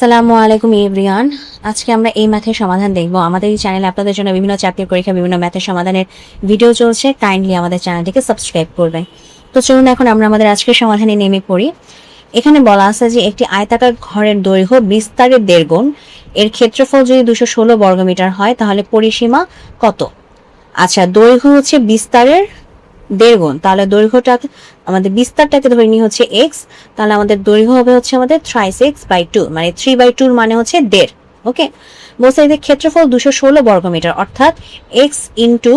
আসসালামু আলাইকুম এভরিওয়ান। আজকে আমরা এই ম্যাথের সমাধান দেখব। আমাদের এই চ্যানেলে আপনাদের জন্য বিভিন্ন চাকরির পরীক্ষা, বিভিন্ন ম্যাথের সমাধানের ভিডিও চলছে। কাইন্ডলি আমাদের চ্যানেলটিকে সাবস্ক্রাইব করবেন। তো চলুন এখন আমরা আমাদের আজকের সমাধানে নেমে পড়ি। এখানে বলা আছে যে একটি আয়তাকার ঘরের দৈর্ঘ্য বিস্তারের 1.5 গুণ, এর ক্ষেত্রফল যদি 216 বর্গমিটার হয় তাহলে পরিসীমা কত? আচ্ছা, দৈর্ঘ্য হচ্ছে বিস্তারের 1.5 গুণ, তাহলে দৈর্ঘ্যটাকে আমাদের বিস্তারটাকে ধরে নিই হচ্ছে x, তাহলে আমাদের দৈর্ঘ্য হবে হচ্ছে আমাদের 3x/2, মানে 3/2 মানে হচ্ছে 1.5। ওকে, বলছে এদের ক্ষেত্রফল 216 বর্গমিটার, অর্থাৎ x into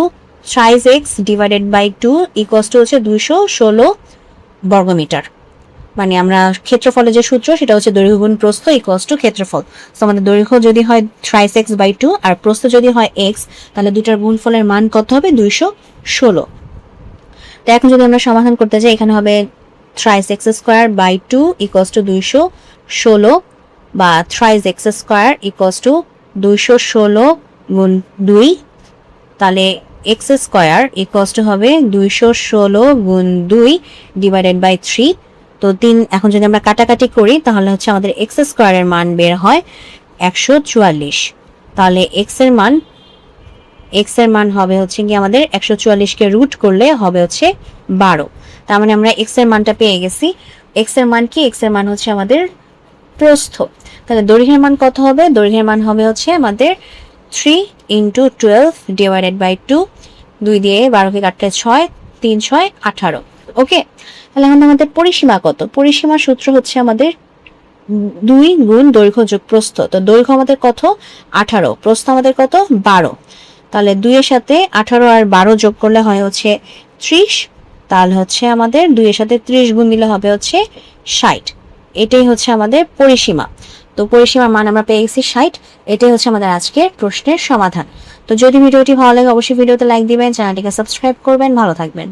3x divided by 2 equals to হচ্ছে 216 বর্গমিটার। মানে আমরা ক্ষেত্রফলের যে সূত্র সেটা হচ্ছে দৈর্ঘ্য গুণ প্রস্থ ইকুয়ালস টু ক্ষেত্রফল। তো আমাদের দৈর্ঘ্য যদি হয় 3x/2 আর প্রস্থ যদি হয় x, তাহলে দুইটার গুণফলের মান কত হবে? 216। তো এখন যদি আমরা সমাধান করতে যাই, এখানে হবে 3x²/2 ইকুয়ালস টু 216, বা 3x² ইকুয়ালস টু 216 গুণ 2, তাহলে x² ইকুয়ালস টু হবে 216 গুণ 2 ডিভাইডেড বাই 3। তো 3 এখন যদি আমরা কাটাকাটি করি তাহলে হচ্ছে আমাদের x² এর মান বের হয় 144। তাহলে x এর মান হবে হচ্ছে কি আমাদের 144কে রুট করলে হবে হচ্ছে 12। তার মানে আমরা x এর মানটা পেয়ে গেছি। x এর মান কি? x এর মান হচ্ছে আমাদের প্রস্থ। তাহলে দৈর্ঘ্যের মান কত হবে? দৈর্ঘ্যের মান হবে হচ্ছে আমাদের 3 × 12 ডিভাইডেড বাই 2, 2 দিয়ে 12কে কাটলে 6, 3 6 18। ওকে, তাহলে এখন আমাদের পরিসীমা কত? পরিসীমার সূত্র হচ্ছে আমাদের 2 গুণ দৈর্ঘ্য যোগ প্রস্থ। তো দৈর্ঘ্য আমাদের কত? 18, প্রস্থ আমাদের কত? 12। তাহলে 2 এর সাথে 18 আর 12 যোগ করলে হয় হচ্ছে 30। তাহলে হচ্ছে আমাদের 2 এর সাথে 30 গুণ দিলে হবে হচ্ছে 60। এটাই হচ্ছে আমাদের পরিসীমা। তো পরিসীমার মান আমরা পেয়ে গেছি 60। এটাই হচ্ছে আমাদের আজকের প্রশ্নের সমাধান। তো যদি ভিডিওটি ভালো লাগে অবশ্যই ভিডিওতে লাইক দিবেন, চ্যানেলটিকে সাবস্ক্রাইব করবেন। ভালো থাকবেন।